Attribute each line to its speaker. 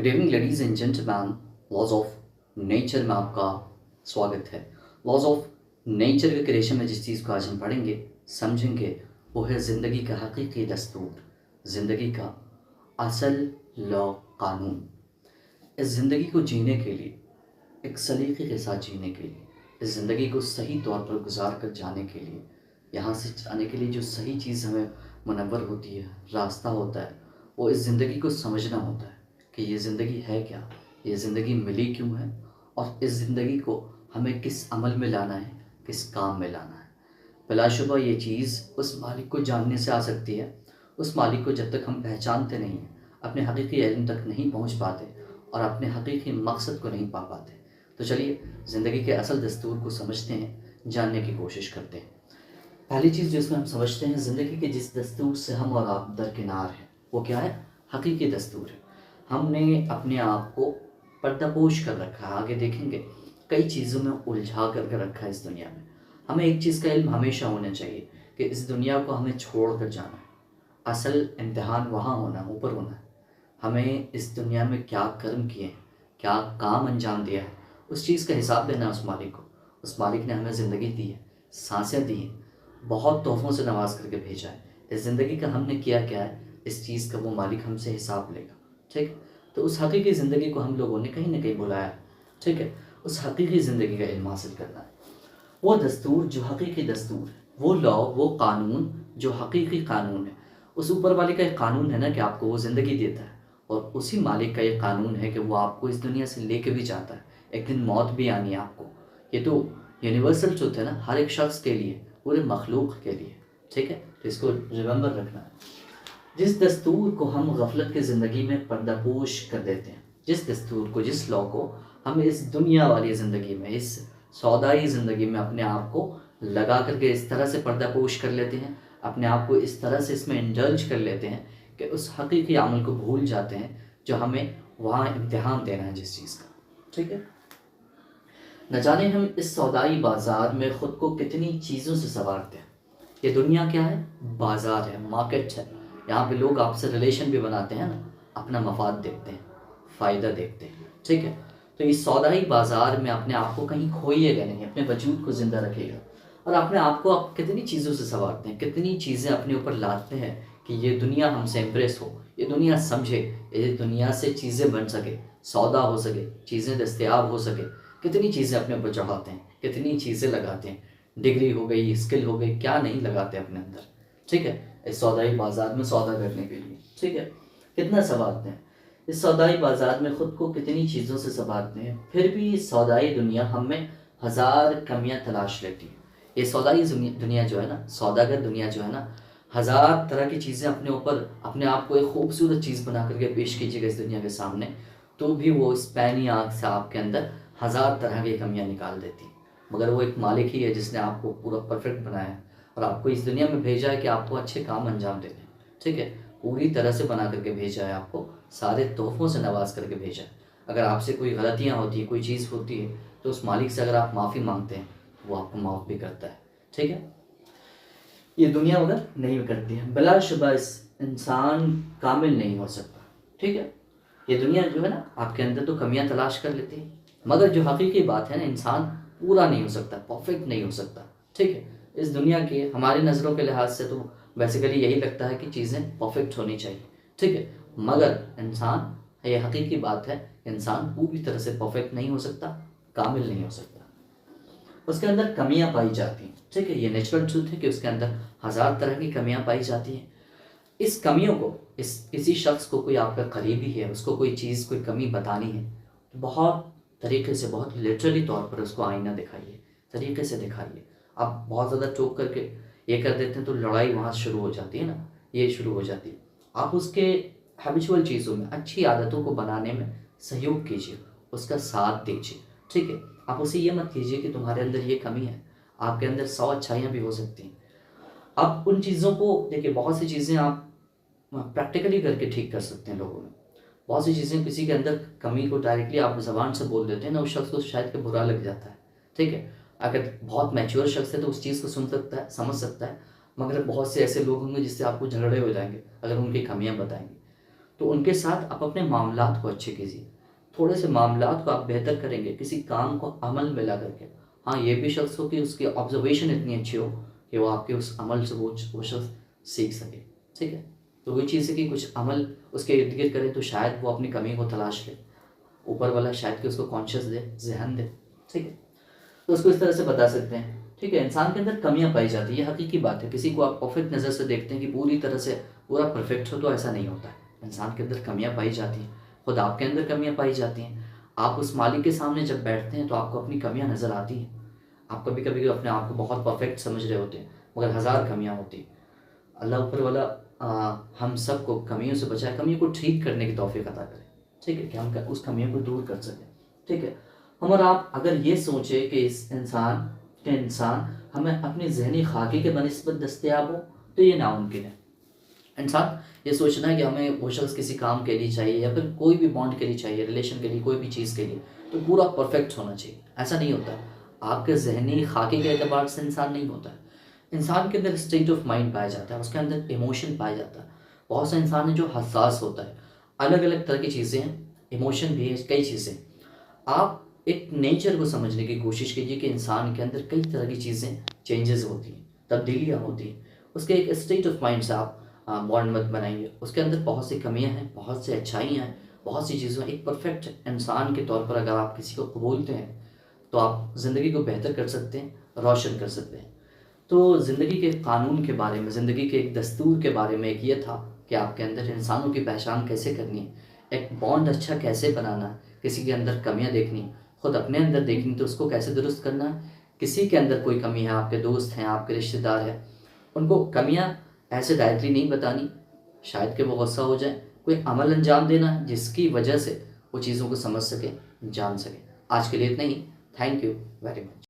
Speaker 1: Good evening ladies and gentleman. Laws of nature में आपका स्वागत है। लॉज ऑफ नेचर के क्रिएशन में जिस चीज़ को आज हम पढ़ेंगे समझेंगे वो है ज़िंदगी का हकीकी दस्तूर, ज़िंदगी का असल लॉ कानून। इस ज़िंदगी को जीने के लिए, एक सलीके के साथ जीने के लिए, इस ज़िंदगी को सही तौर पर गुजार कर जाने के लिए, यहाँ से जाने के लिए जो सही चीज़ हमें मुनव्वर होती है, रास्ता होता है, वो इस ज़िंदगी को समझना होता है कि ये ज़िंदगी है क्या, ये ज़िंदगी मिली क्यों है और इस ज़िंदगी को हमें किस अमल में लाना है, किस काम में लाना है। बिलाशुबा ये चीज़ उस मालिक को जानने से आ सकती है। उस मालिक को जब तक हम पहचानते नहीं हैं, अपने हकीकी इल्म तक नहीं पहुंच पाते और अपने हकीकी मकसद को नहीं पा पाते। तो चलिए ज़िंदगी के असल दस्तूर को समझते हैं, जानने की कोशिश करते हैं। पहली चीज़ जिसमें हम समझते हैं ज़िंदगी के जिस दस्तूर से हम और आप दरकिनार हैं वो क्या है? हकीकी दस्तूर है। हमने अपने आप को पर्दापोश कर रखा है। आगे देखेंगे कई चीज़ों में उलझा करके रखा है इस दुनिया में। हमें एक चीज़ का इल्म हमेशा होना चाहिए कि इस दुनिया को हमें छोड़ कर जाना है। असल इम्तिहान वहाँ होना, ऊपर होना है। हमें इस दुनिया में क्या कर्म किए हैं, क्या काम अंजाम दिया है, उस चीज़ का हिसाब देना है उस मालिक को। उस मालिक ने हमें ज़िंदगी दी है, सांसें दी हैं, बहुत तोहफ़ों से नवाज करके भेजा है। इस ज़िंदगी का हमने किया क्या है, इस चीज़ का वो मालिक हमसे हिसाब लेगा। ठीक है, तो उस हकीकी ज़िंदगी को हम लोगों ने कहीं ना कहीं बुलाया है। ठीक है, उस हकीकी ज़िंदगी का इल्म हासिल करना है। वो दस्तूर जो हकीकी दस्तूर है, वो लॉ, वो कानून जो हकीकी कानून है। उस ऊपर वाले का एक कानून है ना कि आपको वो ज़िंदगी देता है, और उसी मालिक का ये कानून है कि वो आपको इस दुनिया से लेके भी जाता है। एक दिन मौत भी आनी है आपको। ये तो यूनिवर्सल ट्रुथ है ना, हर एक शख्स के लिए, पूरे मखलूक के लिए। ठीक है, तो इसको रिमेंबर रखना है। जिस दस्तूर को हम गफलत की ज़िंदगी में पर्दापोश कर देते हैं, जिस दस्तूर को, जिस लॉ को हम इस दुनिया वाली ज़िंदगी में, इस सौदाई ज़िंदगी में अपने आप को लगा करके इस तरह से पर्दापोश कर लेते हैं, अपने आप को इस तरह से इसमें इंडल्ज कर लेते हैं कि उस हकीकी अमल को भूल जाते हैं जो हमें वहाँ इम्तिहान देना है जिस चीज़ का। ठीक है, न जाने हम इस सौदाई बाज़ार में ख़ुद को कितनी चीज़ों से संवारते हैं। ये दुनिया क्या है? बाज़ार है, मार्केट है। यहाँ पे लोग आपसे रिलेशन भी बनाते हैं ना, अपना मफाद देखते हैं, फ़ायदा देखते हैं। ठीक है, तो इस सौदाई बाज़ार में अपने आप को कहीं खोइएगा नहीं, अपने वजूद को ज़िंदा रखिएगा। और अपने आप को आप कितनी चीज़ों से संवारते हैं, कितनी चीज़ें अपने ऊपर लाते हैं कि ये दुनिया हमसे इम्प्रेस हो, ये दुनिया समझे, ये दुनिया से चीज़ें बन सके, सौदा हो सके, चीज़ें दस्तयाब हो सके। कितनी चीज़ें अपने ऊपर चढ़ाते हैं, कितनी चीज़ें लगाते हैं, डिग्री हो गई, स्किल हो गई, क्या नहीं लगाते अपने अंदर। ठीक है, इस सौदाई बाज़ार में सौदा करने के लिए। ठीक है, कितना संवारते हैं इस सौदाई बाज़ार में, ख़ुद को कितनी चीज़ों से संवारते हैं। फिर भी सौदाई दुनिया हमें हज़ार कमियां तलाश लेती है। ये सौदाई दुनिया जो है ना, सौदागर दुनिया जो है ना, हज़ार तरह की चीज़ें अपने ऊपर, अपने आप को एक खूबसूरत चीज़ बना करके पेश कीजिएगा इस दुनिया के सामने, तो भी वो इस पैनी आँख से आपके अंदर हज़ार तरह की कमियां निकाल देती। मगर वो एक मालिक ही है जिसने आपको पूरा परफेक्ट बनाया है और आपको इस दुनिया में भेजा है कि आपको अच्छे काम अंजाम देने। ठीक है, पूरी तरह से बना करके भेजा है, आपको सारे तोहफ़ों से नवाज करके भेजा है। अगर आपसे कोई गलतियाँ होती है, कोई चीज़ होती है, तो उस मालिक से अगर आप माफ़ी मांगते हैं तो वो आपको माफ़ भी करता है। ठीक है, ये दुनिया मगर नहीं करती है। बिलाशुबा इस इंसान कामिल नहीं हो सकता। ठीक है, ये दुनिया जो है ना, आपके अंदर तो कमियां तलाश कर लेती है, मगर जो हकीकी बात है ना, इंसान पूरा नहीं हो सकता, परफेक्ट नहीं हो सकता। ठीक है, इस दुनिया के हमारी नज़रों के लिहाज से तो बेसिकली यही लगता है कि चीज़ें परफेक्ट होनी चाहिए। ठीक है, मगर इंसान, ये हकीकी बात है, इंसान पूरी तरह से परफेक्ट नहीं हो सकता, कामिल नहीं हो सकता। उसके अंदर कमियां पाई जाती हैं। ठीक है, ये नेचुरल ट्रूथ है कि उसके अंदर हज़ार तरह की कमियां पाई जाती हैं। इस कमियों को, इस किसी शख्स को, कोई आपका करीबी है, उसको कोई चीज़, कोई कमी बतानी है, तो बहुत तरीके से, बहुत लिटरली तौर पर उसको आईना दिखाइए, तरीके से दिखाइए। आप बहुत ज़्यादा टोक करके ये कर देते हैं तो लड़ाई वहाँ शुरू हो जाती है ना, ये शुरू हो जाती है। आप उसके हैबिचुअल चीज़ों में, अच्छी आदतों को बनाने में सहयोग कीजिए, उसका साथ दीजिए। ठीक है, आप उसे ये मत कीजिए कि तुम्हारे अंदर ये कमी है, आपके अंदर 100 अच्छाइयाँ भी हो सकती हैं। आप उन चीज़ों को देखिए, बहुत सी चीज़ें आप प्रैक्टिकली करके ठीक कर सकते हैं लोगों में। बहुत सी चीज़ें, किसी के अंदर कमी को डायरेक्टली आप ज़बान से बोल देते हैं ना, उस शख्स को शायद कि बुरा लग जाता है। ठीक है, अगर बहुत मैच्योर शख्स है तो उस चीज़ को सुन सकता है, समझ सकता है, मगर बहुत से ऐसे लोग होंगे जिससे आपको झगड़े हो जाएंगे अगर उनकी कमियां बताएंगे। तो उनके साथ आप अपने मामलात को अच्छे कीजिए। थोड़े से मामलात को आप बेहतर करेंगे किसी काम को अमल में ला करके। हाँ, ये भी शख्स हो कि उसकी ऑब्जर्वेशन इतनी अच्छी हो कि वो आपके उस अमल से वो शख्स सीख सके। ठीक है, तो वही चीज़ है कि कुछ अमल उसके इर्द गिर्द करे तो शायद वो अपनी कमी को तलाश ले, ऊपर वाला शायद कि उसको कॉन्शियस दे, जहन दे। ठीक है, तो उसको इस तरह से बता सकते हैं। ठीक है, इंसान के अंदर कमियां पाई जाती है, ये हकीकी बात है। किसी को आप परफेक्ट नज़र से देखते हैं कि पूरी तरह से पूरा परफेक्ट हो, तो ऐसा नहीं होता है। इंसान के अंदर कमियां पाई जाती हैं, खुद आपके अंदर कमियां पाई जाती हैं। आप उस मालिक के सामने जब बैठते हैं तो आपको अपनी कमियां नज़र आती हैं। आप कभी कभी अपने आप को बहुत परफेक्ट समझ रहे होते हैं, मगर हज़ार कमियां होती हैं। अल्लाह ऊपर वाला हम सबको कमियों से बचाए, कमियों को ठीक करने की तौफीक अता करे। ठीक है, कि हम उस कमियों को दूर कर सकें। ठीक है, हम और आप अगर ये सोचे कि इस इंसान हमें अपनी जहनी खाकी के बनिस्बत दस्तयाब हो, तो ये नामुमकिन है। इंसान ये सोचना है कि हमें वो शख्स किसी काम के लिए चाहिए या फिर कोई भी बॉन्ड के लिए चाहिए, रिलेशन के लिए, कोई भी चीज़ के लिए, तो पूरा परफेक्ट होना चाहिए, ऐसा नहीं होता। आपके जहनी खाके के एतबार से इंसान नहीं होता है। इंसान के अंदर स्टेट ऑफ माइंड पाया जाता है, उसके अंदर इमोशन पाया जाता है। बहुत से इंसान है जो हसास होता है, अलग अलग तरह की चीज़ें हैं, इमोशन भी है, कई चीज़ें। आप एक नेचर को समझने की कोशिश कीजिए कि इंसान के अंदर कई तरह की चीज़ें चेंजेस होती हैं, तब्दीलियाँ होती हैं। उसके एक स्टेट ऑफ माइंड से आप बॉन्ड मत बनाइए। उसके अंदर बहुत सी कमियां हैं, बहुत सी अच्छाइयाँ हैं, बहुत सी चीज़ें। एक परफेक्ट इंसान के तौर पर अगर आप किसी को कबूलते हैं तो आप ज़िंदगी को बेहतर कर सकते हैं, रोशन कर सकते हैं। तो ज़िंदगी के कानून के बारे में, ज़िंदगी के एक दस्तूर के बारे में एक ये था कि आपके अंदर इंसानों की पहचान कैसे करनी है, एक बॉन्ड अच्छा कैसे बनाना है, किसी के अंदर कमियां देखनी, खुद अपने अंदर देखनी तो उसको कैसे दुरुस्त करना है। किसी के अंदर कोई कमी है, आपके दोस्त हैं, आपके रिश्तेदार हैं, उनको कमियां ऐसे डायरेक्टली नहीं बतानी, शायद कि वो गुस्सा हो जाए। कोई अमल अंजाम देना है जिसकी वजह से वो चीज़ों को समझ सके, जान सके। आज के लिए इतना ही। Thank you very much.